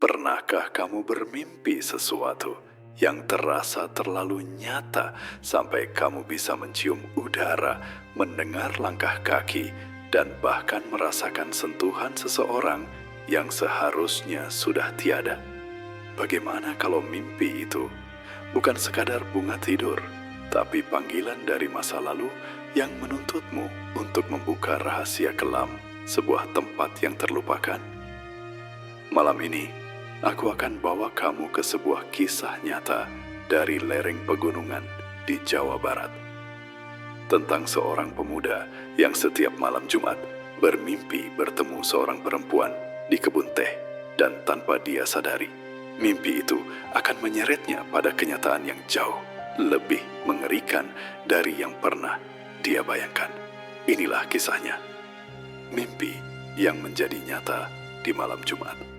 Pernahkah kamu bermimpi sesuatu yang terasa terlalu nyata sampai kamu bisa mencium udara, mendengar langkah kaki, dan bahkan merasakan sentuhan seseorang yang seharusnya sudah tiada? Bagaimana kalau mimpi itu bukan sekadar bunga tidur, tapi panggilan dari masa lalu yang menuntutmu untuk membuka rahasia kelam sebuah tempat yang terlupakan? Malam ini, aku akan bawa kamu ke sebuah kisah nyata dari lereng pegunungan di Jawa Barat. Tentang seorang pemuda yang setiap malam Jumat bermimpi bertemu seorang perempuan di kebun teh, dan tanpa dia sadari, mimpi itu akan menyeretnya pada kenyataan yang jauh lebih mengerikan dari yang pernah dia bayangkan. Inilah kisahnya, mimpi yang menjadi nyata di malam Jumat.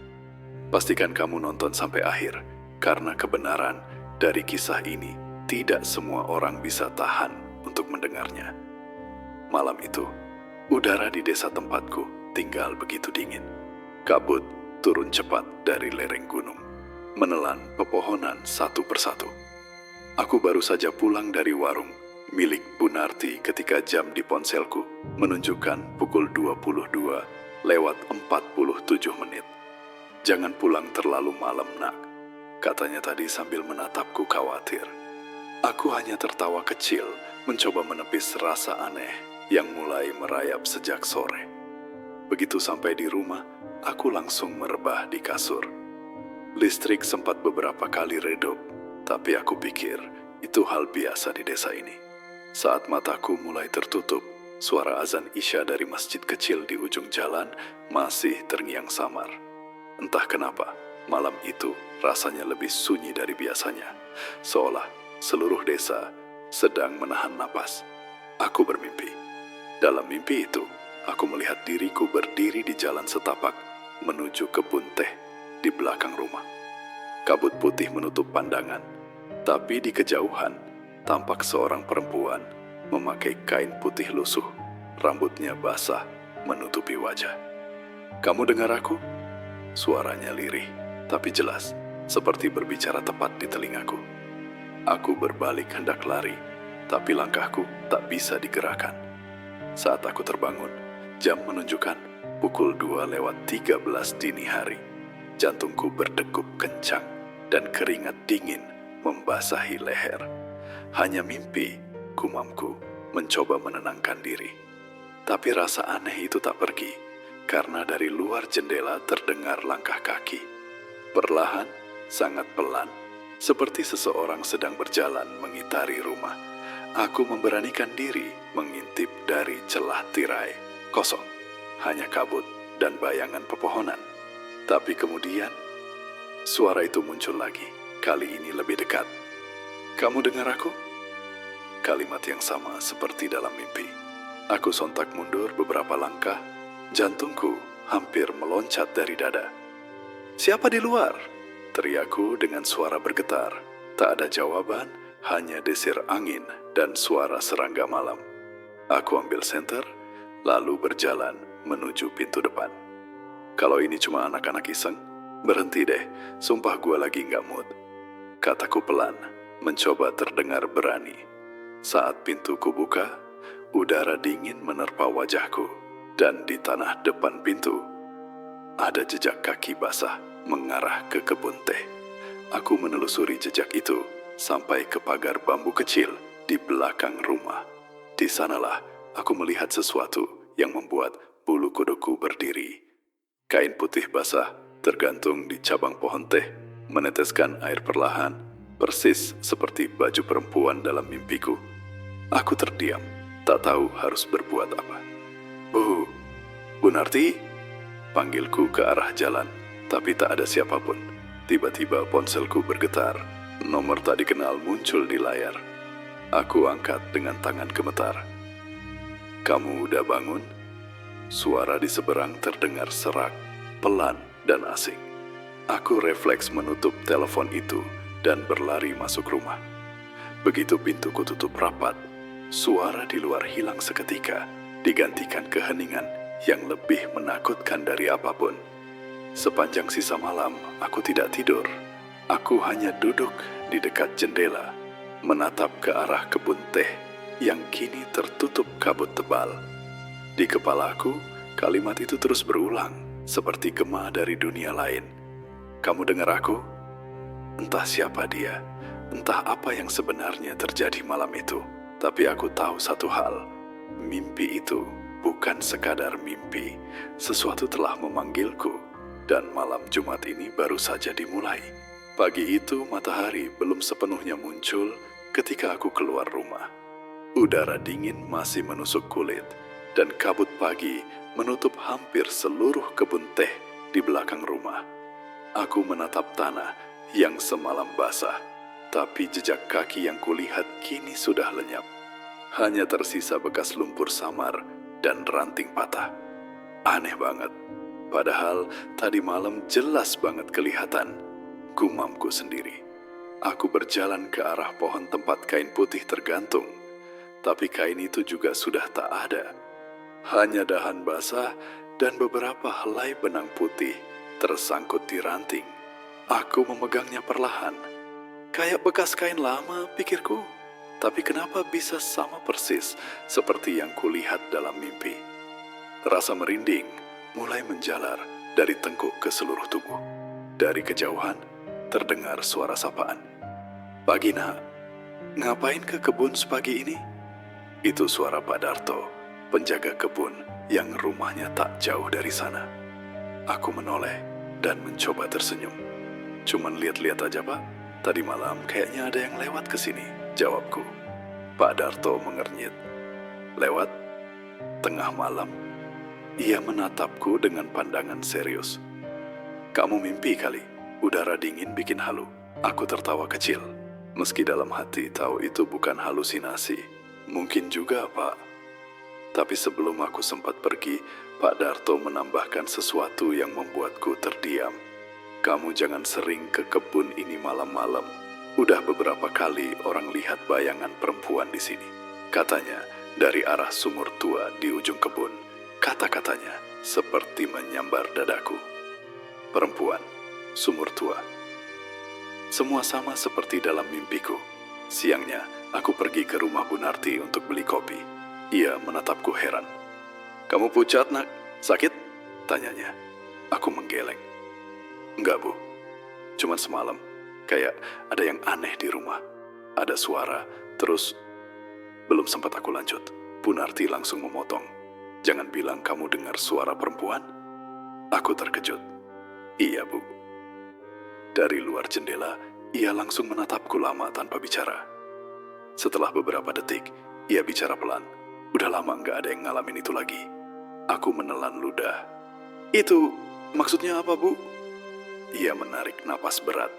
Pastikan kamu nonton sampai akhir, karena kebenaran dari kisah ini tidak semua orang bisa tahan untuk mendengarnya. Malam itu, udara di desa tempatku tinggal begitu dingin. Kabut turun cepat dari lereng gunung, menelan pepohonan satu persatu. Aku baru saja pulang dari warung milik Bu Narti ketika jam di ponselku menunjukkan pukul 22:47. "Jangan pulang terlalu malam, nak," katanya tadi sambil menatapku khawatir. Aku hanya tertawa kecil, mencoba menepis rasa aneh yang mulai merayap sejak sore. Begitu sampai di rumah, aku langsung merebah di kasur. Listrik sempat beberapa kali redup, tapi aku pikir itu hal biasa di desa ini. Saat mataku mulai tertutup, suara azan Isya dari masjid kecil di ujung jalan masih terngiang samar. Entah kenapa, malam itu rasanya lebih sunyi dari biasanya, seolah seluruh desa sedang menahan napas. Aku bermimpi. Dalam mimpi itu, aku melihat diriku berdiri di jalan setapak menuju kebun teh di belakang rumah. Kabut putih menutup pandangan, tapi di kejauhan tampak seorang perempuan memakai kain putih lusuh, rambutnya basah menutupi wajah. "Kamu dengar aku?" Suaranya lirih, tapi jelas, seperti berbicara tepat di telingaku. Aku berbalik hendak lari, tapi langkahku tak bisa digerakkan. Saat aku terbangun, jam menunjukkan pukul 2:13 dini hari. Jantungku berdegup kencang, dan keringat dingin membasahi leher. Hanya mimpi, gumamku mencoba menenangkan diri. Tapi rasa aneh itu tak pergi, karena dari luar jendela terdengar langkah kaki. Perlahan, sangat pelan, seperti seseorang sedang berjalan mengitari rumah. Aku memberanikan diri mengintip dari celah tirai. Kosong, hanya kabut dan bayangan pepohonan. Tapi kemudian, suara itu muncul lagi, kali ini lebih dekat. "Kamu dengar aku?" Kalimat yang sama seperti dalam mimpi. Aku sontak mundur beberapa langkah. Jantungku hampir meloncat dari dada. "Siapa di luar?" teriakku dengan suara bergetar. Tak ada jawaban, hanya desir angin dan suara serangga malam. Aku ambil senter, lalu berjalan menuju pintu depan. "Kalau ini cuma anak-anak iseng, berhenti deh, sumpah gue lagi nggak mood," kataku pelan, mencoba terdengar berani. Saat pintuku buka, udara dingin menerpa wajahku. Dan di tanah depan pintu, ada jejak kaki basah mengarah ke kebun teh. Aku menelusuri jejak itu sampai ke pagar bambu kecil di belakang rumah. Di sanalah aku melihat sesuatu yang membuat bulu kuduku berdiri. Kain putih basah tergantung di cabang pohon teh, meneteskan air perlahan, persis seperti baju perempuan dalam mimpiku. Aku terdiam, tak tahu harus berbuat apa. Bu Narti?" Panggilku ke arah jalan, tapi tak ada siapapun. Tiba-tiba ponselku bergetar. Nomor tak dikenal muncul di layar. Aku angkat dengan tangan gemetar. "Kamu udah bangun?" Suara di seberang terdengar serak, pelan, dan asing. Aku refleks menutup telepon itu dan berlari masuk rumah. Begitu pintuku tutup rapat, suara di luar hilang seketika, digantikan keheningan yang lebih menakutkan dari apapun. Sepanjang sisa malam, aku tidak tidur. Aku hanya duduk di dekat jendela, menatap ke arah kebun teh yang kini tertutup kabut tebal. Di kepalaku, kalimat itu terus berulang, seperti gema dari dunia lain. Kamu dengar aku? Entah siapa dia, entah apa yang sebenarnya terjadi malam itu. Tapi aku tahu satu hal, mimpi itu bukan sekadar mimpi. Sesuatu telah memanggilku, dan malam Jumat ini baru saja dimulai. Pagi itu matahari belum sepenuhnya muncul ketika aku keluar rumah. Udara dingin masih menusuk kulit, dan kabut pagi menutup hampir seluruh kebun teh di belakang rumah. Aku menatap tanah yang semalam basah, tapi jejak kaki yang kulihat kini sudah lenyap. Hanya tersisa bekas lumpur samar dan ranting patah. Aneh banget. Padahal tadi malam jelas banget kelihatan, gumamku sendiri. Aku berjalan ke arah pohon tempat kain putih tergantung, tapi kain itu juga sudah tak ada. Hanya dahan basah dan beberapa helai benang putih tersangkut di ranting. Aku memegangnya perlahan. Kayak bekas kain lama, pikirku. Tapi kenapa bisa sama persis seperti yang kulihat dalam mimpi? Rasa merinding mulai menjalar dari tengkuk ke seluruh tubuh. Dari kejauhan, terdengar suara sapaan. "Pagi, Nak. Ngapain ke kebun sepagi ini?" Itu suara Pak Darto, penjaga kebun yang rumahnya tak jauh dari sana. Aku menoleh dan mencoba tersenyum. "Cuman lihat-lihat aja, Pak. Tadi malam kayaknya ada yang lewat ke sini," jawabku. Pak Darto mengernyit. "Lewat? Tengah malam?" Ia menatapku dengan pandangan serius. "Kamu mimpi kali, udara dingin bikin halu." Aku tertawa kecil, meski dalam hati tahu itu bukan halusinasi. Mungkin juga, Pak. Tapi sebelum aku sempat pergi, Pak Darto menambahkan sesuatu yang membuatku terdiam. "Kamu jangan sering ke kebun ini malam-malam. Udah beberapa kali orang lihat bayangan perempuan di sini," katanya dari arah sumur tua di ujung kebun. Kata-katanya seperti menyambar dadaku. Perempuan, sumur tua. Semua sama seperti dalam mimpiku. Siangnya, aku pergi ke rumah Bu Narti untuk beli kopi. Ia menatapku heran. "Kamu pucat, Nak? Sakit?" tanyanya. Aku menggeleng. "Enggak, Bu. Cuman semalam, kayak ada yang aneh di rumah. Ada suara, terus..." Belum sempat aku lanjut, Bu Narti langsung memotong. "Jangan bilang kamu dengar suara perempuan." Aku terkejut. "Iya, Bu." Dari luar jendela, ia langsung menatapku lama tanpa bicara. Setelah beberapa detik, ia bicara pelan. "Udah lama nggak ada yang ngalamin itu lagi." Aku menelan ludah. "Itu maksudnya apa, Bu?" Ia menarik napas berat.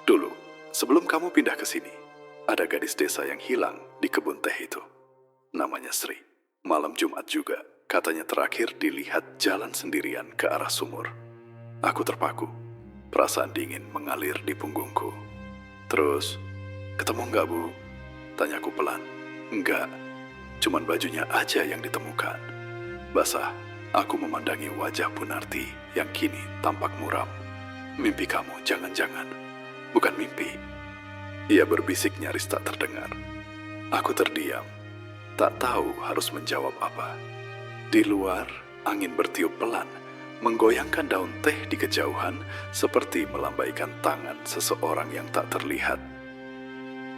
"Dulu, sebelum kamu pindah ke sini, ada gadis desa yang hilang di kebun teh itu. Namanya Sri. Malam Jumat juga, katanya terakhir dilihat jalan sendirian ke arah sumur." Aku terpaku. Perasaan dingin mengalir di punggungku. "Terus, ketemu nggak, Bu?" tanyaku pelan. "Enggak, cuman bajunya aja yang ditemukan." Basah, aku memandangi wajah Bu Narti yang kini tampak muram. "Mimpi kamu jangan-jangan bukan mimpi?" Ia berbisik nyaris tak terdengar. Aku terdiam. Tak tahu harus menjawab apa. Di luar, angin bertiup pelan, menggoyangkan daun teh di kejauhan seperti melambaikan tangan seseorang yang tak terlihat.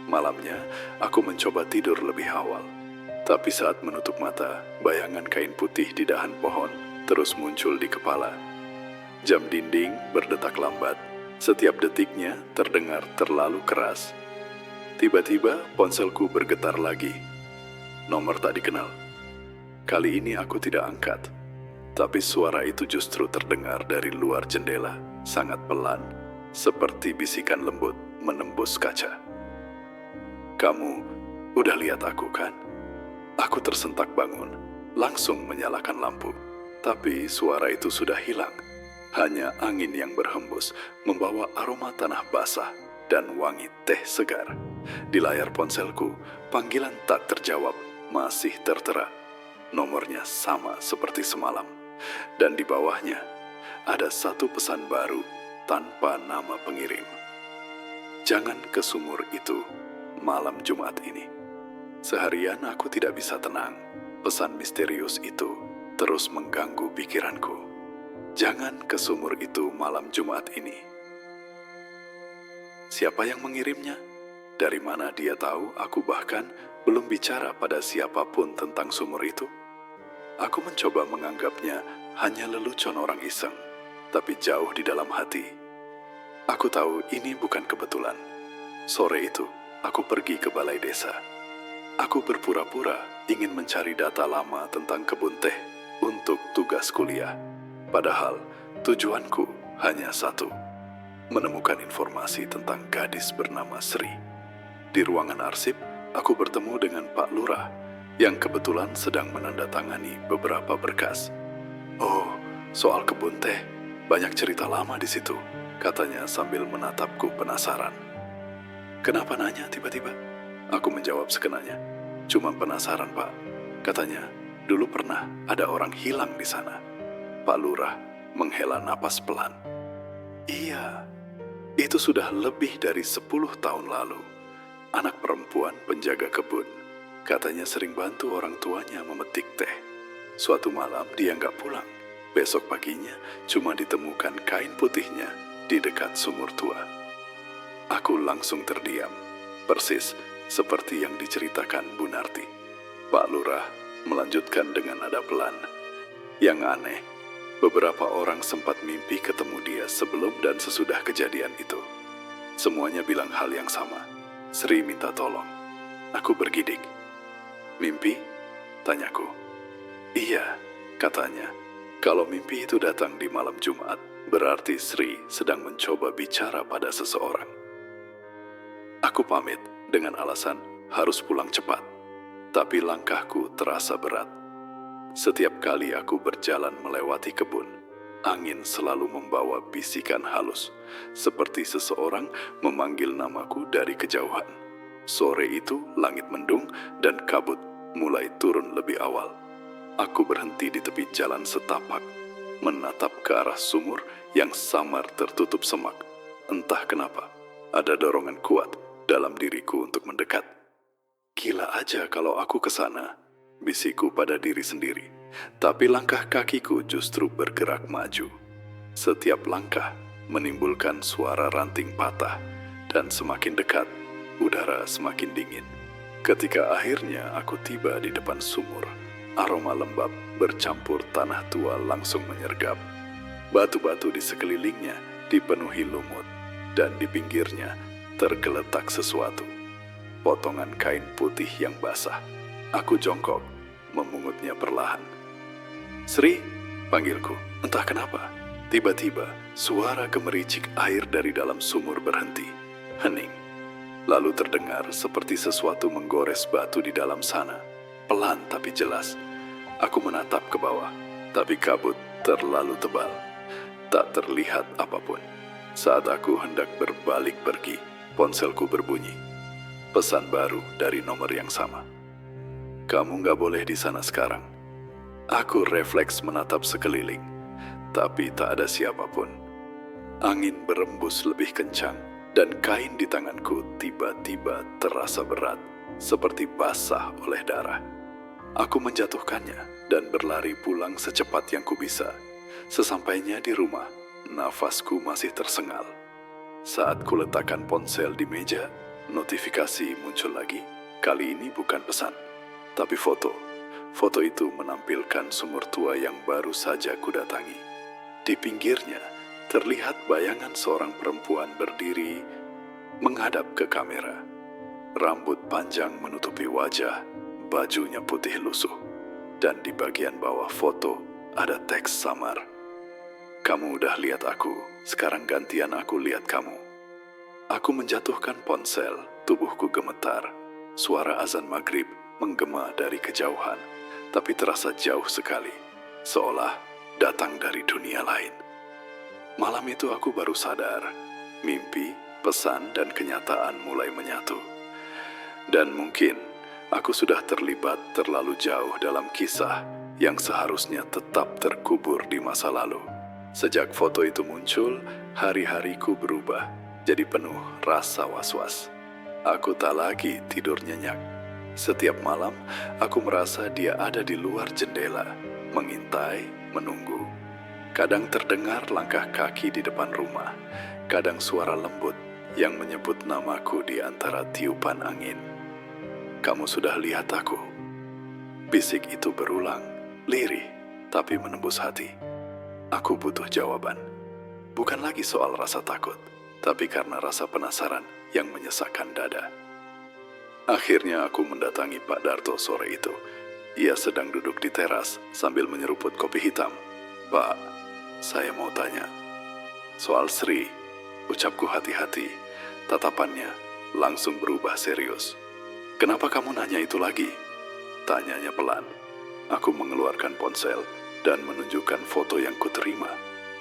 Malamnya, aku mencoba tidur lebih awal. Tapi saat menutup mata, bayangan kain putih di dahan pohon terus muncul di kepala. Jam dinding berdetak lambat. Setiap detiknya terdengar terlalu keras. Tiba-tiba ponselku bergetar lagi. Nomor tak dikenal. Kali ini aku tidak angkat. Tapi suara itu justru terdengar dari luar jendela, sangat pelan, seperti bisikan lembut menembus kaca. "Kamu udah lihat aku, kan?" Aku tersentak bangun, langsung menyalakan lampu. Tapi suara itu sudah hilang. Hanya angin yang berhembus membawa aroma tanah basah dan wangi teh segar. Di layar ponselku, panggilan tak terjawab masih tertera. Nomornya sama seperti semalam. Dan di bawahnya, ada satu pesan baru tanpa nama pengirim. Jangan ke sumur itu malam Jumat ini. Seharian aku tidak bisa tenang. Pesan misterius itu terus mengganggu pikiranku. Jangan ke sumur itu malam Jumat ini. Siapa yang mengirimnya? Dari mana dia tahu aku bahkan belum bicara pada siapapun tentang sumur itu? Aku mencoba menganggapnya hanya lelucon orang iseng, tapi jauh di dalam hati. Aku tahu ini bukan kebetulan. Sore itu, aku pergi ke balai desa. Aku berpura-pura ingin mencari data lama tentang kebun teh untuk tugas kuliah. Padahal tujuanku hanya satu, menemukan informasi tentang gadis bernama Sri. Di ruangan arsip, aku bertemu dengan Pak Lurah yang kebetulan sedang menandatangani beberapa berkas. "Oh, soal kebun teh, banyak cerita lama di situ," katanya sambil menatapku penasaran. "Kenapa nanya tiba-tiba?" Aku menjawab sekenanya. "Cuma penasaran, Pak." Katanya, "Dulu pernah ada orang hilang di sana." Pak Lurah menghela napas pelan. "Iya, itu sudah lebih dari 10 tahun lalu. Anak perempuan penjaga kebun. Katanya sering bantu orang tuanya memetik teh. Suatu malam dia nggak pulang. Besok paginya cuma ditemukan kain putihnya di dekat sumur tua." Aku langsung terdiam, persis seperti yang diceritakan Bu Narti. Pak Lurah melanjutkan dengan nada pelan. "Yang aneh, beberapa orang sempat mimpi ketemu dia sebelum dan sesudah kejadian itu. Semuanya bilang hal yang sama. Sri minta tolong." Aku bergidik. "Mimpi?" tanyaku. "Iya," katanya. "Kalau mimpi itu datang di malam Jumat, berarti Sri sedang mencoba bicara pada seseorang." Aku pamit dengan alasan harus pulang cepat. Tapi langkahku terasa berat. Setiap kali aku berjalan melewati kebun, angin selalu membawa bisikan halus, seperti seseorang memanggil namaku dari kejauhan. Sore itu langit mendung dan kabut mulai turun lebih awal. Aku berhenti di tepi jalan setapak, menatap ke arah sumur yang samar tertutup semak. Entah kenapa, ada dorongan kuat dalam diriku untuk mendekat. "Gila aja kalau aku ke sana," bisikku pada diri sendiri. Tapi langkah kakiku justru bergerak maju. Setiap langkah menimbulkan suara ranting patah, dan semakin dekat, udara semakin dingin. Ketika akhirnya aku tiba di depan sumur, aroma lembab bercampur tanah tua langsung menyergap. Batu-batu di sekelilingnya dipenuhi lumut, dan di pinggirnya tergeletak sesuatu. Potongan kain putih yang basah. Aku jongkok, memungutnya perlahan. "Sri," panggilku. Entah kenapa, tiba-tiba suara gemericik air dari dalam sumur berhenti. Hening. Lalu terdengar seperti sesuatu menggores batu di dalam sana. Pelan tapi jelas. Aku menatap ke bawah, tapi kabut terlalu tebal. Tak terlihat apapun. Saat aku hendak berbalik pergi, ponselku berbunyi. Pesan baru dari nomor yang sama. "Kamu nggak boleh di sana sekarang." Aku refleks menatap sekeliling, tapi tak ada siapapun. Angin berembus lebih kencang, dan kain di tanganku tiba-tiba terasa berat, seperti basah oleh darah. Aku menjatuhkannya dan berlari pulang secepat yang kubisa. Sesampainya di rumah, nafasku masih tersengal. Saat kuletakkan ponsel di meja, notifikasi muncul lagi. Kali ini bukan pesan, tapi foto. Foto itu menampilkan sumur tua yang baru saja kudatangi. Di pinggirnya, terlihat bayangan seorang perempuan berdiri menghadap ke kamera. Rambut panjang menutupi wajah, bajunya putih lusuh, dan di bagian bawah foto ada teks samar. "Kamu udah lihat aku, sekarang gantian aku lihat kamu." Aku menjatuhkan ponsel, tubuhku gemetar. Suara azan maghrib menggema dari kejauhan, tapi terasa jauh sekali, seolah datang dari dunia lain. Malam itu aku baru sadar, mimpi, pesan, dan kenyataan mulai menyatu. Dan mungkin aku sudah terlibat terlalu jauh dalam kisah yang seharusnya tetap terkubur di masa lalu. Sejak foto itu muncul, hari-hariku berubah, jadi penuh rasa was-was. Aku tak lagi tidur nyenyak. Setiap malam, aku merasa dia ada di luar jendela, mengintai, menunggu. Kadang terdengar langkah kaki di depan rumah, kadang suara lembut yang menyebut namaku di antara tiupan angin. "Kamu sudah lihat aku?" Bisik itu berulang, lirih, tapi menembus hati. Aku butuh jawaban. Bukan lagi soal rasa takut, tapi karena rasa penasaran yang menyesakkan dada. Akhirnya aku mendatangi Pak Darto sore itu. Ia sedang duduk di teras sambil menyeruput kopi hitam. "Pak, saya mau tanya. Soal Sri," ucapku hati-hati. Tatapannya langsung berubah serius. "Kenapa kamu nanya itu lagi?" Tanyanya pelan. Aku mengeluarkan ponsel dan menunjukkan foto yang kuterima.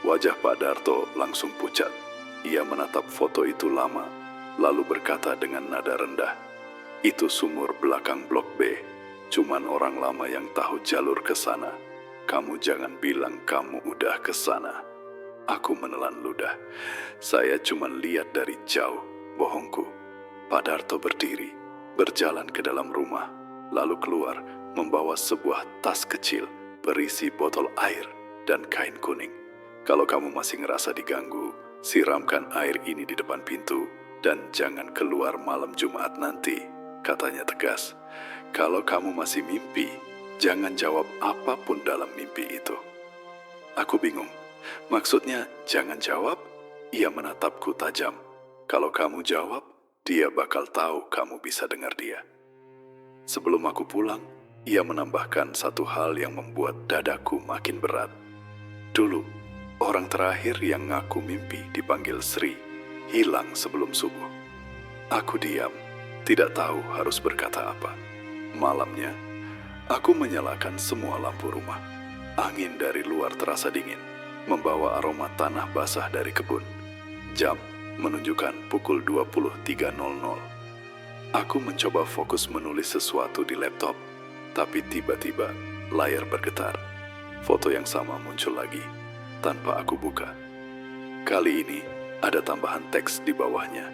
Wajah Pak Darto langsung pucat. Ia menatap foto itu lama, lalu berkata dengan nada rendah, "Itu sumur belakang Blok B. Cuman orang lama yang tahu jalur ke sana. Kamu jangan bilang kamu udah ke sana." Aku menelan ludah. Saya cuma lihat dari jauh, bohongku. Pak Darto berdiri, berjalan ke dalam rumah, lalu keluar membawa sebuah tas kecil berisi botol air dan kain kuning. "Kalau kamu masih ngerasa diganggu, siramkan air ini di depan pintu dan jangan keluar malam Jumat nanti," katanya tegas. "Kalau kamu masih mimpi, jangan jawab apapun dalam mimpi itu." Aku bingung. Maksudnya jangan jawab? Ia menatapku tajam. "Kalau kamu jawab, dia bakal tahu kamu bisa dengar dia." Sebelum aku pulang, ia menambahkan satu hal yang membuat dadaku makin berat. Dulu, orang terakhir yang ngaku mimpi dipanggil Sri hilang sebelum subuh. Aku diam, tidak tahu harus berkata apa. Malamnya, aku menyalakan semua lampu rumah. Angin dari luar terasa dingin, membawa aroma tanah basah dari kebun. Jam menunjukkan pukul 23.00. Aku mencoba fokus menulis sesuatu di laptop, tapi tiba-tiba layar bergetar. Foto yang sama muncul lagi, tanpa aku buka. Kali ini ada tambahan teks di bawahnya.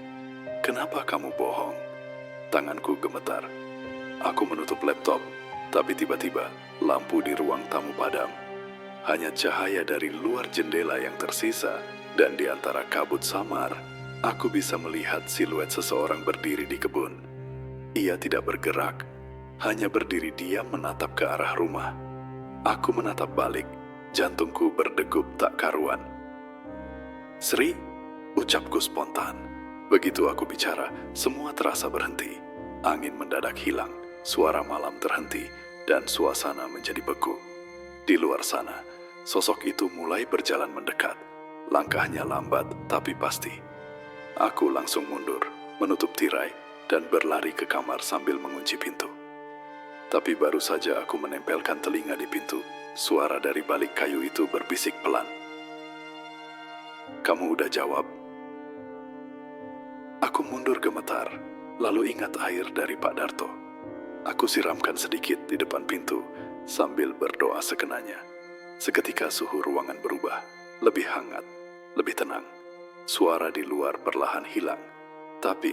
"Kenapa kamu bohong?" Tanganku gemetar. Aku menutup laptop, tapi tiba-tiba lampu di ruang tamu padam. Hanya cahaya dari luar jendela yang tersisa, dan di antara kabut samar, aku bisa melihat siluet seseorang berdiri di kebun. Ia tidak bergerak, hanya berdiri diam menatap ke arah rumah. Aku menatap balik, jantungku berdegup tak karuan. "Sri," ucapku spontan. Begitu aku bicara, semua terasa berhenti. Angin mendadak hilang, suara malam terhenti, dan suasana menjadi beku. Di luar sana, sosok itu mulai berjalan mendekat. Langkahnya lambat tapi pasti. Aku langsung mundur, menutup tirai, dan berlari ke kamar sambil mengunci pintu. Tapi baru saja aku menempelkan telinga di pintu, suara dari balik kayu itu berbisik pelan. "Kamu udah jawab?" Aku mundur gemetar, lalu ingat air dari Pak Darto. Aku siramkan sedikit di depan pintu sambil berdoa sekenanya. Seketika suhu ruangan berubah, lebih hangat, lebih tenang. Suara di luar perlahan hilang, tapi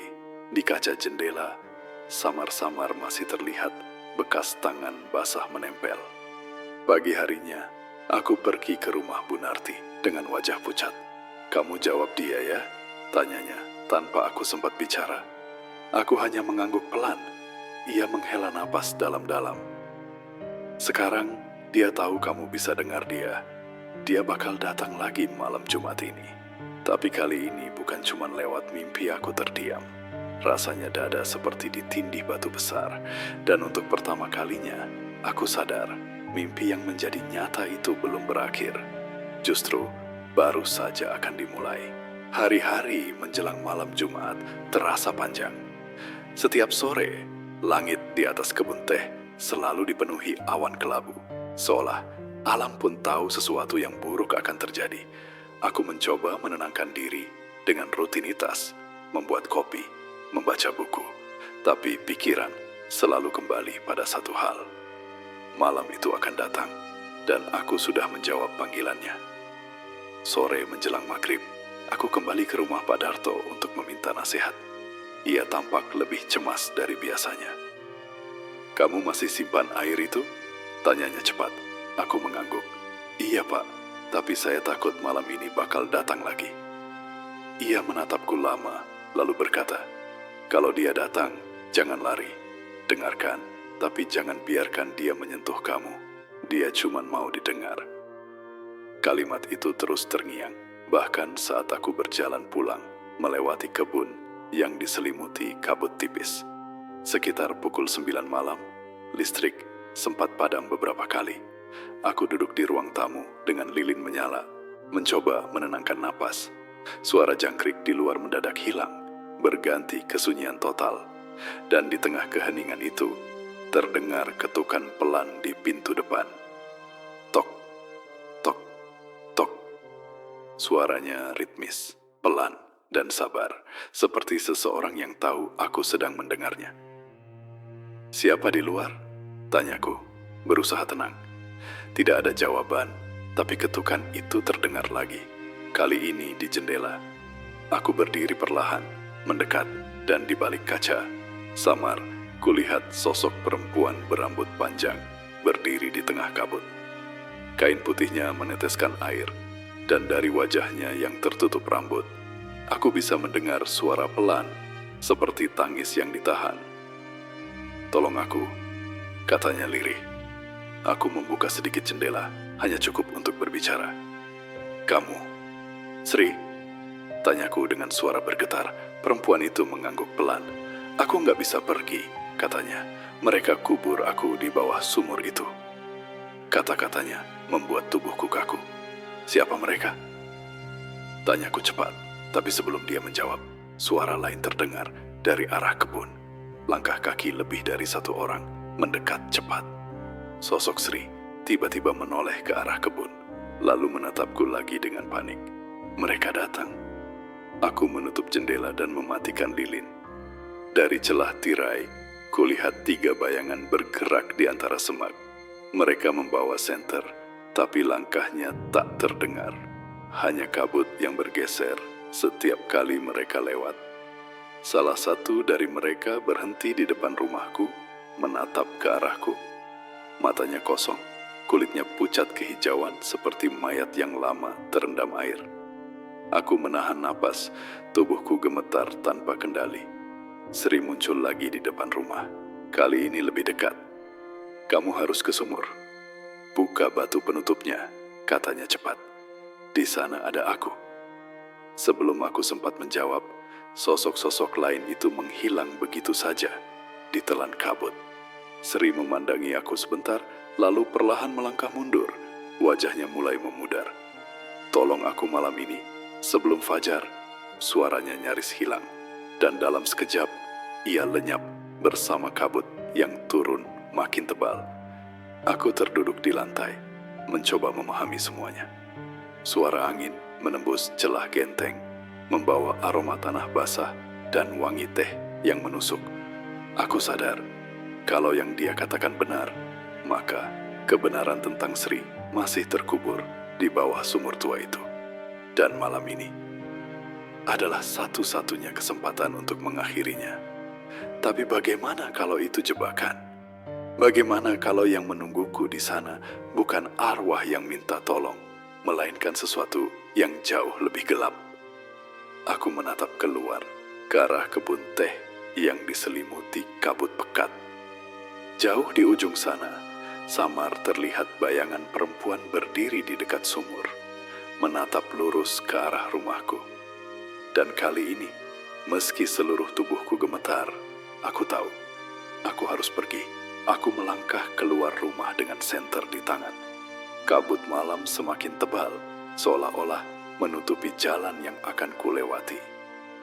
di kaca jendela samar-samar masih terlihat bekas tangan basah menempel. Pagi harinya, aku pergi ke rumah Bu Narti dengan wajah pucat. "Kamu jawab dia ya?" tanyanya tanpa aku sempat bicara. Aku hanya mengangguk pelan. Ia menghela napas dalam-dalam. "Sekarang dia tahu kamu bisa dengar dia. Dia bakal datang lagi malam Jumat ini. Tapi kali ini bukan cuma lewat mimpi aku terdiam. Rasanya dada seperti ditindih batu besar. Dan untuk pertama kalinya, aku sadar mimpi yang menjadi nyata itu belum berakhir. Justru baru saja akan dimulai." Hari-hari menjelang malam Jumat terasa panjang. Setiap sore, langit di atas kebun teh selalu dipenuhi awan kelabu. Seolah alam pun tahu sesuatu yang buruk akan terjadi. Aku mencoba menenangkan diri dengan rutinitas, membuat kopi, membaca buku. Tapi pikiran selalu kembali pada satu hal. Malam itu akan datang, dan aku sudah menjawab panggilannya. Sore menjelang maghrib, aku kembali ke rumah Pak Darto untuk meminta nasihat. Ia tampak lebih cemas dari biasanya. "Kamu masih simpan air itu?" tanyanya cepat. Aku mengangguk. "Iya Pak, tapi saya takut malam ini bakal datang lagi." Ia menatapku lama, lalu berkata, "Kalau dia datang, jangan lari. Dengarkan, tapi jangan biarkan dia menyentuh kamu. Dia cuma mau didengar." Kalimat itu terus terngiang, bahkan saat aku berjalan pulang, melewati kebun yang diselimuti kabut tipis. Sekitar pukul 9 malam, listrik sempat padam beberapa kali. Aku duduk di ruang tamu dengan lilin menyala, mencoba menenangkan napas. Suara jangkrik di luar mendadak hilang, berganti kesunyian total. Dan di tengah keheningan itu, terdengar ketukan pelan di pintu depan. Tok, tok, tok. Suaranya ritmis, pelan, dan sabar, seperti seseorang yang tahu aku sedang mendengarnya. "Siapa di luar?" tanyaku, berusaha tenang. Tidak ada jawaban, tapi ketukan itu terdengar lagi. Kali ini di jendela. Aku berdiri perlahan, mendekat, dan di balik kaca, samar, kulihat sosok perempuan berambut panjang, berdiri di tengah kabut. Kain putihnya meneteskan air, dan dari wajahnya yang tertutup rambut, aku bisa mendengar suara pelan, seperti tangis yang ditahan. "Tolong aku," katanya lirih. Aku membuka sedikit jendela, hanya cukup untuk berbicara. "Kamu, Sri?" tanyaku dengan suara bergetar. Perempuan itu mengangguk pelan. "Aku nggak bisa pergi," katanya. "Mereka kubur aku di bawah sumur itu." Kata-katanya membuat tubuhku kaku. "Siapa mereka?" tanyaku cepat, tapi sebelum dia menjawab, suara lain terdengar dari arah kebun. Langkah kaki lebih dari satu orang mendekat cepat. Sosok Sri tiba-tiba menoleh ke arah kebun, lalu menatapku lagi dengan panik. Mereka datang. Aku menutup jendela dan mematikan lilin. Dari celah tirai, kulihat 3 bayangan bergerak di antara semak. Mereka membawa senter, tapi langkahnya tak terdengar. Hanya kabut yang bergeser setiap kali mereka lewat. Salah satu dari mereka berhenti di depan rumahku, menatap ke arahku. Matanya kosong, kulitnya pucat kehijauan seperti mayat yang lama terendam air. Aku menahan napas, tubuhku gemetar tanpa kendali. Sri muncul lagi di depan rumah, kali ini lebih dekat. "Kamu harus ke sumur. Buka batu penutupnya," katanya cepat. "Di sana ada aku." Sebelum aku sempat menjawab, sosok-sosok lain itu menghilang begitu saja, ditelan kabut. Sri memandangi aku sebentar, lalu perlahan melangkah mundur. Wajahnya mulai memudar. "Tolong aku malam ini, sebelum fajar." Suaranya nyaris hilang, dan dalam sekejap, ia lenyap bersama kabut yang turun makin tebal. Aku terduduk di lantai, mencoba memahami semuanya. Suara angin menembus celah genteng, membawa aroma tanah basah dan wangi teh yang menusuk. Aku sadar, kalau yang dia katakan benar, maka kebenaran tentang Sri masih terkubur di bawah sumur tua itu. Dan malam ini adalah satu-satunya kesempatan untuk mengakhirinya. Tapi bagaimana kalau itu jebakan? Bagaimana kalau yang menungguku di sana bukan arwah yang minta tolong, melainkan sesuatu yang jauh lebih gelap? Aku menatap keluar ke arah kebun teh yang diselimuti kabut pekat. Jauh di ujung sana, samar terlihat bayangan perempuan berdiri di dekat sumur, menatap lurus ke arah rumahku. Dan kali ini, meski seluruh tubuhku gemetar, aku tahu, aku harus pergi. Aku melangkah keluar rumah dengan senter di tangan. Kabut malam semakin tebal, seolah-olah menutupi jalan yang akan kulewati.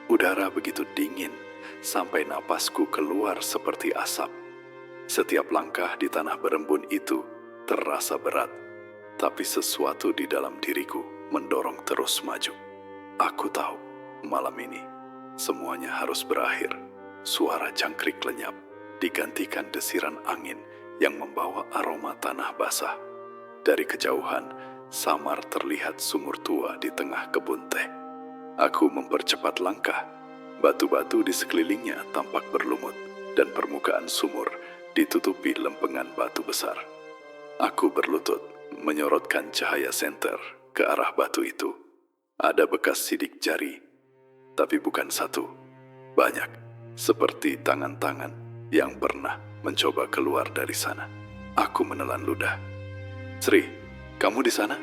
Udara begitu dingin, sampai napasku keluar seperti asap. Setiap langkah di tanah berembun itu terasa berat, tapi sesuatu di dalam diriku mendorong terus maju. Aku tahu, malam ini semuanya harus berakhir. Suara jangkrik lenyap, digantikan desiran angin yang membawa aroma tanah basah. Dari kejauhan, samar terlihat sumur tua di tengah kebun teh. Aku mempercepat langkah. Batu-batu di sekelilingnya tampak berlumut, dan permukaan sumur ditutupi lempengan batu besar. Aku berlutut, menyorotkan cahaya senter ke arah batu itu. Ada bekas sidik jari, tapi bukan satu, banyak, seperti tangan-tangan yang pernah mencoba keluar dari sana. Aku menelan ludah. "Sri, kamu di sana?"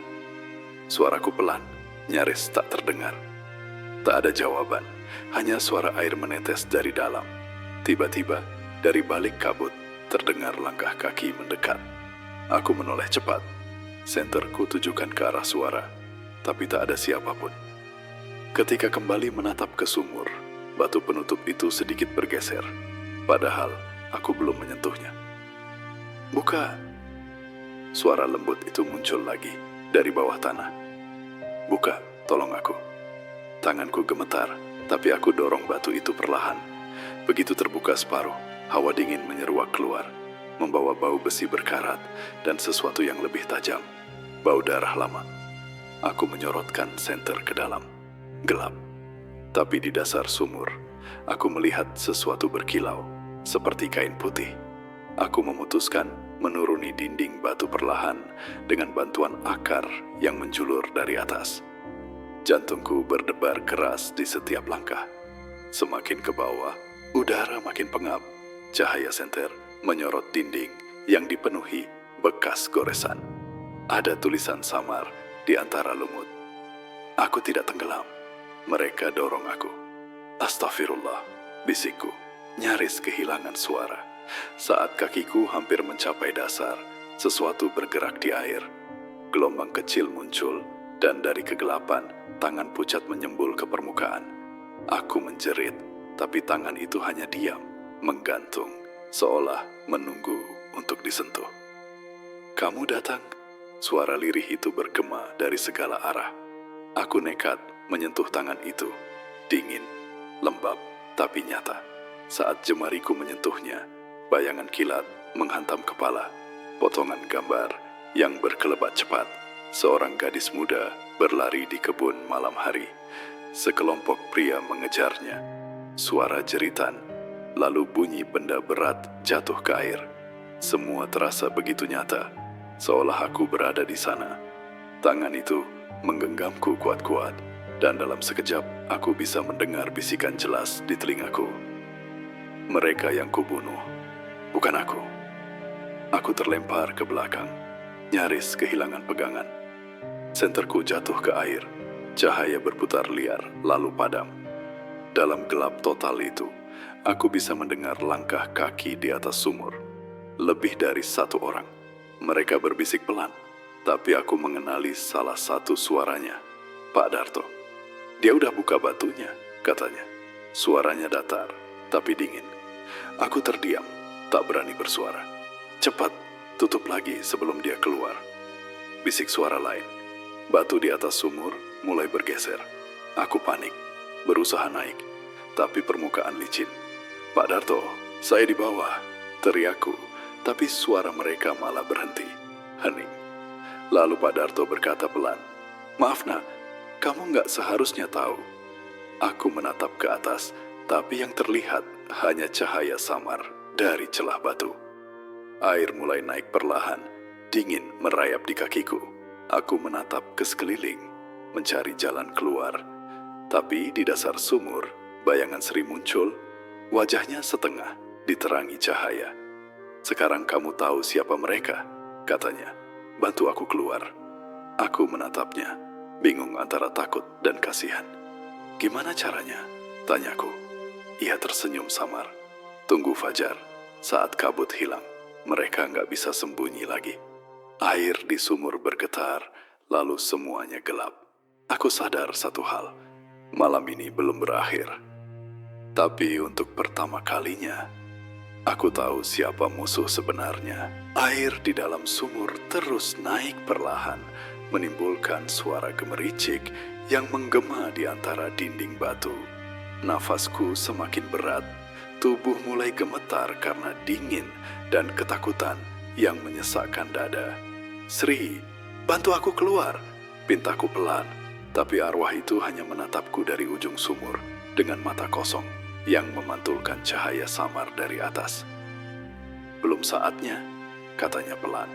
Suaraku pelan, nyaris tak terdengar. Tak ada jawaban, hanya suara air menetes dari dalam. Tiba-tiba, dari balik kabut, terdengar langkah kaki mendekat. Aku menoleh cepat. Senterku tujukan ke arah suara, tapi tak ada siapapun. Ketika kembali menatap ke sumur, batu penutup itu sedikit bergeser, padahal aku belum menyentuhnya. "Buka!" Suara lembut itu muncul lagi dari bawah tanah. "Buka, tolong aku." Tanganku gemetar, tapi aku dorong batu itu perlahan. Begitu terbuka separuh, hawa dingin menyeruak keluar, membawa bau besi berkarat dan sesuatu yang lebih tajam, bau darah lama. Aku menyorotkan senter ke dalam. Gelap. Tapi di dasar sumur, aku melihat sesuatu berkilau, seperti kain putih. Aku memutuskan menuruni dinding batu perlahan dengan bantuan akar yang menjulur dari atas. Jantungku berdebar keras di setiap langkah. Semakin ke bawah, udara makin pengap. Cahaya senter menyorot dinding yang dipenuhi bekas goresan. Ada tulisan samar di antara lumut. Aku tidak tenggelam. Mereka dorong aku. "Astagfirullah," bisikku, nyaris kehilangan suara. Saat kakiku hampir mencapai dasar, sesuatu bergerak di air. Gelombang kecil muncul, dan dari kegelapan, tangan pucat menyembul ke permukaan. Aku menjerit, tapi tangan itu hanya diam, menggantung, seolah menunggu untuk disentuh. "Kamu datang?" Suara lirih itu bergema dari segala arah. Aku nekat menyentuh tangan itu. Dingin, lembab, tapi nyata. Saat jemariku menyentuhnya, bayangan kilat menghantam kepala. Potongan gambar yang berkelebat cepat. Seorang gadis muda berlari di kebun malam hari. Sekelompok pria mengejarnya. Suara jeritan, lalu bunyi benda berat jatuh ke air. Semua terasa begitu nyata, seolah aku berada di sana. Tangan itu menggenggamku kuat-kuat, dan dalam sekejap aku bisa mendengar bisikan jelas di telingaku. "Mereka yang kubunuh, bukan aku." Aku terlempar ke belakang, nyaris kehilangan pegangan. Senterku jatuh ke air, cahaya berputar liar lalu padam. Dalam gelap total itu, aku bisa mendengar langkah kaki di atas sumur. Lebih dari satu orang. Mereka berbisik pelan, tapi aku mengenali salah satu suaranya. "Pak Darto." "Dia udah buka batunya," katanya. Suaranya datar, tapi dingin. Aku terdiam, tak berani bersuara. "Cepat, tutup lagi sebelum dia keluar." Bisik suara lain. Batu di atas sumur mulai bergeser. Aku panik, berusaha naik, tapi permukaan licin. "Pak Darto, saya di bawah," teriakku, tapi suara mereka malah berhenti, hening. Lalu Pak Darto berkata pelan, "Maaf nak, kamu nggak seharusnya tahu." Aku menatap ke atas, tapi yang terlihat hanya cahaya samar dari celah batu. Air mulai naik perlahan, dingin merayap di kakiku. Aku menatap ke sekeliling, mencari jalan keluar. Tapi di dasar sumur, bayangan Sri muncul, wajahnya setengah diterangi cahaya. "Sekarang kamu tahu siapa mereka," katanya. "Bantu aku keluar." Aku menatapnya, bingung antara takut dan kasihan. "Gimana caranya?" tanyaku. Ia tersenyum samar. "Tunggu fajar, saat kabut hilang, mereka nggak bisa sembunyi lagi." Air di sumur bergetar, lalu semuanya gelap. Aku sadar satu hal, malam ini belum berakhir. Tapi untuk pertama kalinya, aku tahu siapa musuh sebenarnya. Air di dalam sumur terus naik perlahan, menimbulkan suara gemericik yang menggema di antara dinding batu. Nafasku semakin berat, tubuh mulai gemetar karena dingin dan ketakutan yang menyesakkan dada. "Sri," "Bantu aku keluar," pintaku pelan, tapi arwah itu hanya menatapku dari ujung sumur dengan mata kosong yang memantulkan cahaya samar dari atas. "Belum saatnya," katanya pelan.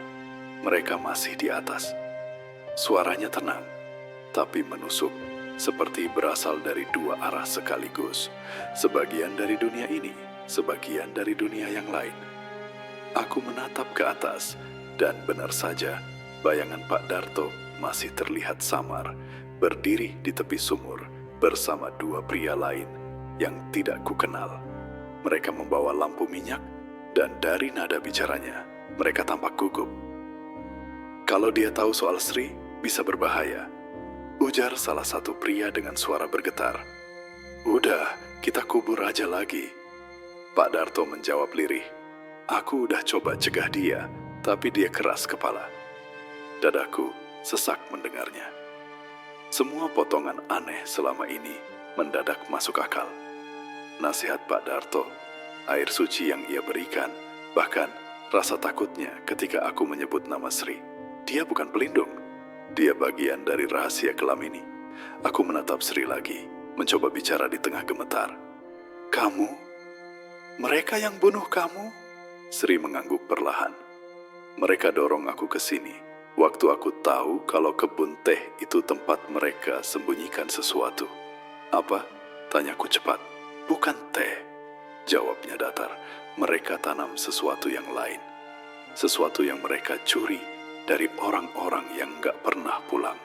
"Mereka masih di atas." Suaranya tenang, tapi menusuk, seperti berasal dari dua arah sekaligus. Sebagian dari dunia ini, sebagian dari dunia yang lain. Aku menatap ke atas, dan benar saja, bayangan Pak Darto masih terlihat samar, berdiri di tepi sumur bersama dua pria lain yang tidak kukenal. Mereka membawa lampu minyak, dan dari nada bicaranya, mereka tampak gugup. "Kalau dia tahu soal Sri, bisa berbahaya," ujar salah satu pria dengan suara bergetar. "Udah, kita kubur aja lagi," Pak Darto menjawab lirih. "Aku udah coba cegah dia, tapi dia keras kepala." Dadaku sesak mendengarnya. Semua potongan aneh selama ini mendadak masuk akal. Nasihat Pak Darto, air suci yang ia berikan, bahkan rasa takutnya ketika aku menyebut nama Sri. Dia bukan pelindung, dia bagian dari rahasia kelam ini. Aku menatap Sri lagi, mencoba bicara di tengah gemetar. "Kamu? Mereka yang bunuh kamu?" Sri mengangguk perlahan. "Mereka dorong aku ke sini waktu aku tahu kalau kebun teh itu tempat mereka sembunyikan sesuatu." "Apa?" tanyaku cepat. "Bukan teh," jawabnya datar. "Mereka tanam sesuatu yang lain. Sesuatu yang mereka curi dari orang-orang yang gak pernah pulang."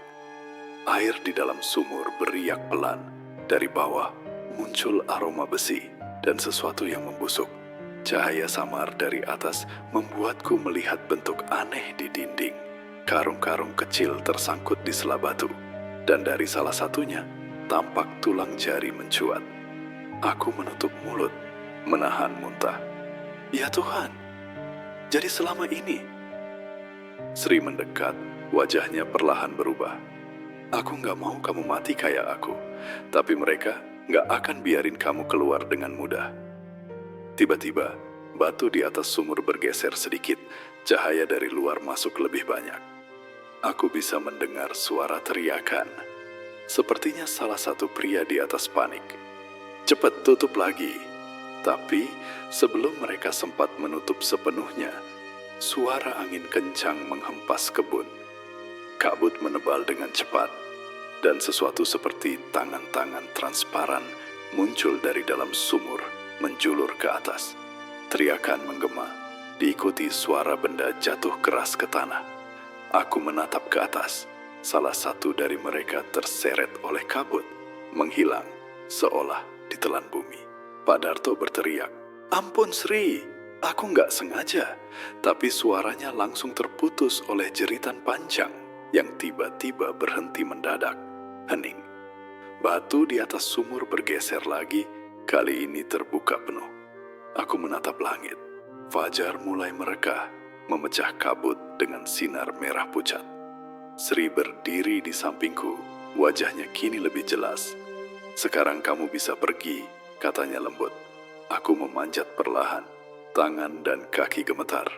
Air di dalam sumur beriak pelan. Dari bawah muncul aroma besi dan sesuatu yang membusuk. Cahaya samar dari atas membuatku melihat bentuk aneh di dinding. Karung-karung kecil tersangkut di sela batu, dan dari salah satunya tampak tulang jari mencuat. Aku menutup mulut, menahan muntah. "Ya Tuhan, jadi selama ini..." Sri mendekat, wajahnya perlahan berubah. "Aku gak mau kamu mati kayak aku, tapi mereka gak akan biarin kamu keluar dengan mudah." Tiba-tiba, batu di atas sumur bergeser sedikit, cahaya dari luar masuk lebih banyak. Aku bisa mendengar suara teriakan. Sepertinya salah satu pria di atas panik. "Cepat tutup lagi." Tapi sebelum mereka sempat menutup sepenuhnya, suara angin kencang menghempas kebun. Kabut menebal dengan cepat, dan sesuatu seperti tangan-tangan transparan muncul dari dalam sumur, menjulur ke atas. Teriakan menggema, diikuti suara benda jatuh keras ke tanah. Aku menatap ke atas. Salah satu dari mereka terseret oleh kabut, menghilang seolah ditelan bumi. Pak Darto berteriak, "Ampun Sri, aku nggak sengaja." Tapi suaranya langsung terputus oleh jeritan panjang yang tiba-tiba berhenti mendadak. Hening. Batu di atas sumur bergeser lagi, kali ini terbuka penuh. Aku menatap langit. Fajar mulai merekah, memecah kabut dengan sinar merah pucat. Sri berdiri di sampingku, wajahnya kini lebih jelas. "Sekarang kamu bisa pergi," katanya lembut. Aku memanjat perlahan, tangan dan kaki gemetar.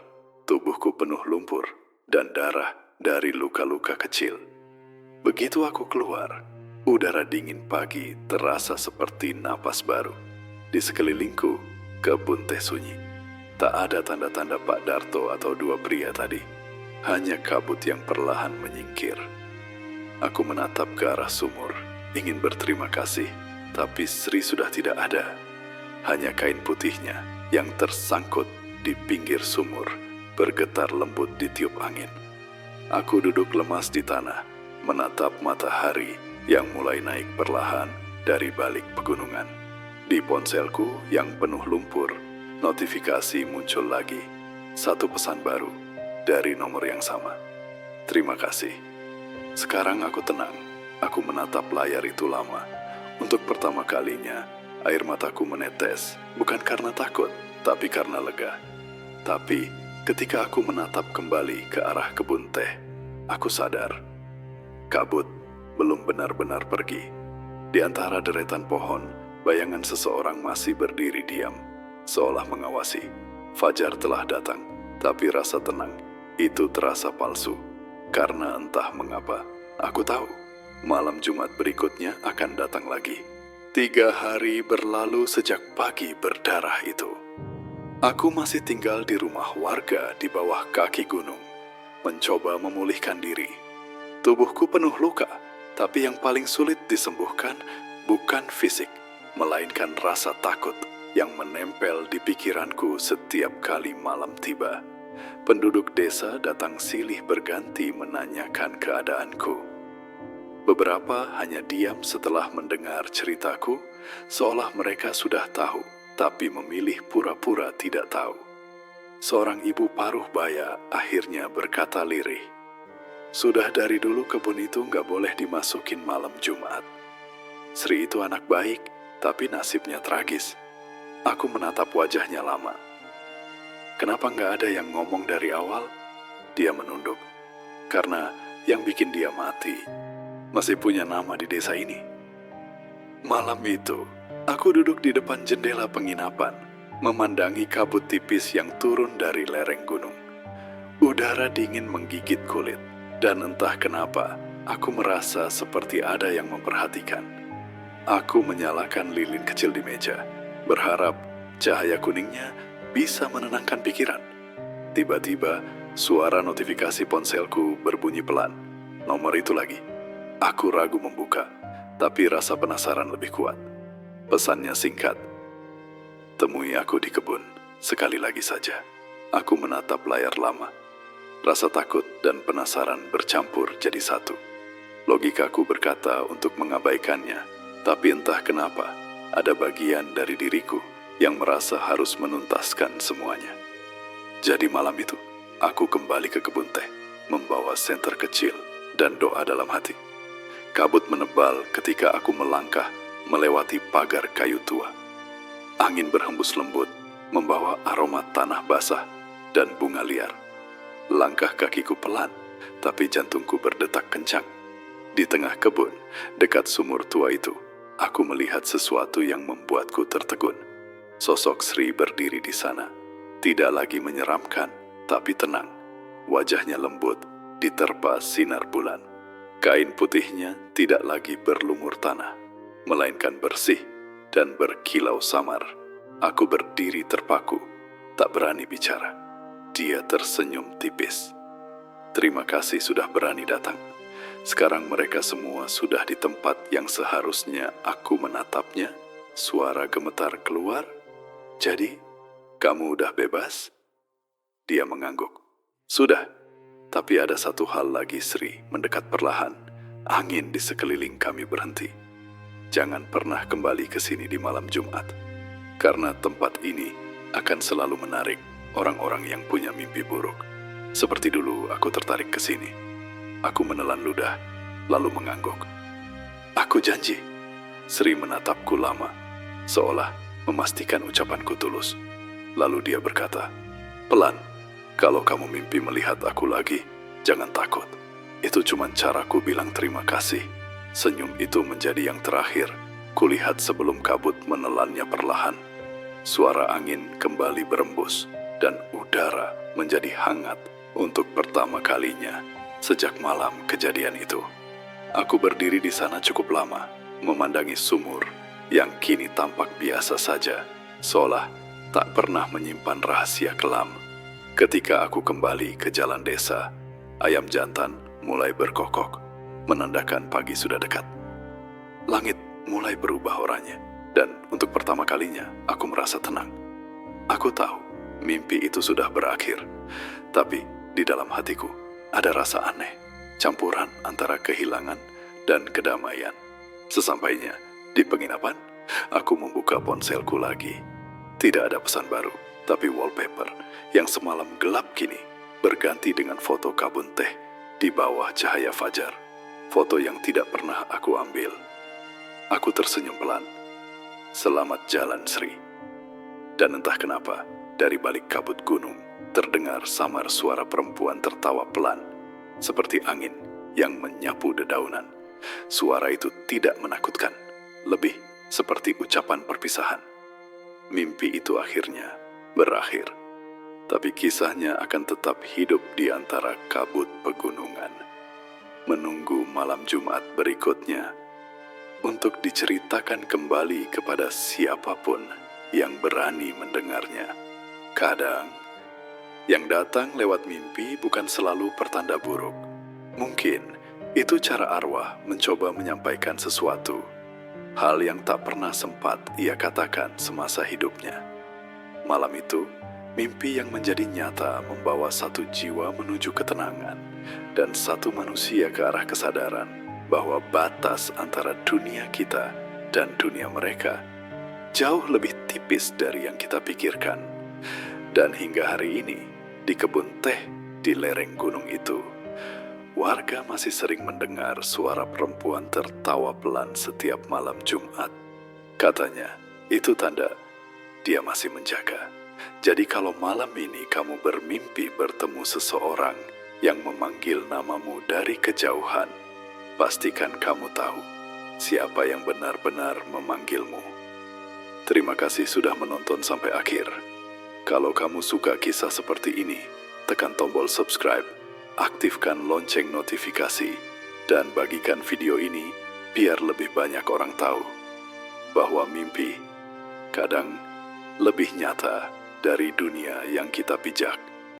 Tubuhku penuh lumpur dan darah dari luka-luka kecil. Begitu aku keluar, udara dingin pagi terasa seperti napas baru. Di sekelilingku, kebun teh sunyi. Tak ada tanda-tanda Pak Darto atau dua pria tadi. Hanya kabut yang perlahan menyingkir. Aku menatap ke arah sumur, ingin berterima kasih, tapi Sri sudah tidak ada. Hanya kain putihnya yang tersangkut di pinggir sumur, bergetar lembut ditiup angin. Aku duduk lemas di tanah, menatap matahari yang mulai naik perlahan dari balik pegunungan. Di ponselku yang penuh lumpur, notifikasi muncul lagi. Satu pesan baru dari nomor yang sama. "Terima kasih." Sekarang aku tenang. Aku menatap layar itu lama. Untuk pertama kalinya, air mataku menetes, bukan karena takut, tapi karena lega. Tapi ketika aku menatap kembali ke arah kebun teh, aku sadar kabut belum benar-benar pergi. Di antara deretan pohon, bayangan seseorang masih berdiri diam, seolah mengawasi. Fajar telah datang, tapi rasa tenang itu terasa palsu. Karena entah mengapa, aku tahu malam Jumat berikutnya akan datang lagi. 3 hari berlalu sejak pagi berdarah itu. Aku masih tinggal di rumah warga di bawah kaki gunung, mencoba memulihkan diri. Tubuhku penuh luka, tapi yang paling sulit disembuhkan bukan fisik, melainkan rasa takut yang menempel di pikiranku setiap kali malam tiba. Penduduk desa datang silih berganti menanyakan keadaanku. Beberapa hanya diam setelah mendengar ceritaku, seolah mereka sudah tahu, tapi memilih pura-pura tidak tahu. Seorang ibu paruh baya akhirnya berkata lirih, "Sudah dari dulu kebun itu nggak boleh dimasukin malam Jumat. Sri itu anak baik, tapi nasibnya tragis." Aku menatap wajahnya lama. "Kenapa nggak ada yang ngomong dari awal?" Dia menunduk. "Karena yang bikin dia mati masih punya nama di desa ini." Malam itu, aku duduk di depan jendela penginapan, memandangi kabut tipis yang turun dari lereng gunung. Udara dingin menggigit kulit, dan entah kenapa, aku merasa seperti ada yang memperhatikan. Aku menyalakan lilin kecil di meja, berharap cahaya kuningnya bisa menenangkan pikiran. Tiba-tiba, suara notifikasi ponselku berbunyi pelan. Nomor itu lagi. Aku ragu membuka, tapi rasa penasaran lebih kuat. Pesannya singkat, "Temui aku di kebun, sekali lagi saja." Aku menatap layar lama. Rasa takut dan penasaran bercampur jadi satu. Logikaku berkata untuk mengabaikannya, tapi entah kenapa, ada bagian dari diriku yang merasa harus menuntaskan semuanya. Jadi malam itu, aku kembali ke kebun teh, membawa senter kecil dan doa dalam hati. Kabut menebal ketika aku melangkah melewati pagar kayu tua. Angin berhembus lembut, membawa aroma tanah basah dan bunga liar. Langkah kakiku pelan, tapi jantungku berdetak kencang. Di tengah kebun, dekat sumur tua itu, aku melihat sesuatu yang membuatku tertegun. Sosok Sri berdiri di sana, tidak lagi menyeramkan, tapi tenang. Wajahnya lembut, diterpa sinar bulan. Kain putihnya tidak lagi berlumur tanah, melainkan bersih dan berkilau samar. Aku berdiri terpaku, tak berani bicara. Dia tersenyum tipis. "Terima kasih sudah berani datang. Sekarang mereka semua sudah di tempat yang seharusnya aku menatapnya." Suara gemetar keluar. "Jadi, kamu udah bebas?" Dia mengangguk. "Sudah, tapi ada satu hal lagi, Sri." Mendekat perlahan, angin di sekeliling kami berhenti. "Jangan pernah kembali ke sini di malam Jumat, karena tempat ini akan selalu menarik orang-orang yang punya mimpi buruk. Seperti dulu aku tertarik ke sini." Aku menelan ludah, lalu mengangguk. "Aku janji." Sri menatapku lama, seolah memastikan ucapanku tulus. Lalu dia berkata, "Pelan, kalau kamu mimpi melihat aku lagi, jangan takut. Itu cuma caraku bilang terima kasih." Senyum itu menjadi yang terakhir kulihat sebelum kabut menelannya perlahan. Suara angin kembali berembus, dan udara menjadi hangat untuk pertama kalinya sejak malam kejadian itu. Aku berdiri di sana cukup lama, memandangi sumur yang kini tampak biasa saja, seolah tak pernah menyimpan rahasia kelam. Ketika aku kembali ke jalan desa, ayam jantan mulai berkokok, menandakan pagi sudah dekat. Langit mulai berubah oranye, dan untuk pertama kalinya aku merasa tenang. Aku tahu mimpi itu sudah berakhir, tapi di dalam hatiku ada rasa aneh, campuran antara kehilangan dan kedamaian. Sesampainya di penginapan, aku membuka ponselku lagi. Tidak ada pesan baru, tapi wallpaper yang semalam gelap kini berganti dengan foto kabun teh di bawah cahaya fajar. Foto yang tidak pernah aku ambil. Aku tersenyum pelan. "Selamat jalan, Sri." Dan entah kenapa, dari balik kabut gunung terdengar samar suara perempuan tertawa pelan, seperti angin yang menyapu dedaunan. Suara itu tidak menakutkan, lebih seperti ucapan perpisahan. Mimpi itu akhirnya berakhir. tapi kisahnya akan tetap hidup di antara kabut pegunungan, menunggu malam Jumat berikutnya untuk diceritakan kembali kepada siapapun yang berani mendengarnya. Kadang, yang datang lewat mimpi bukan selalu pertanda buruk. Mungkin itu cara arwah mencoba menyampaikan sesuatu, hal yang tak pernah sempat ia katakan semasa hidupnya. Malam itu, mimpi yang menjadi nyata membawa satu jiwa menuju ketenangan dan satu manusia ke arah kesadaran bahwa batas antara dunia kita dan dunia mereka jauh lebih tipis dari yang kita pikirkan. Dan hingga hari ini, di kebun teh di lereng gunung itu, warga masih sering mendengar suara perempuan tertawa pelan setiap malam Jumat. Katanya, itu tanda dia masih menjaga. Jadi kalau malam ini kamu bermimpi bertemu seseorang yang memanggil namamu dari kejauhan, pastikan kamu tahu siapa yang benar-benar memanggilmu. Terima kasih sudah menonton sampai akhir. Kalau kamu suka kisah seperti ini, tekan tombol subscribe, aktifkan lonceng notifikasi, dan bagikan video ini biar lebih banyak orang tahu bahwa mimpi kadang lebih nyata dari dunia yang kita pijak.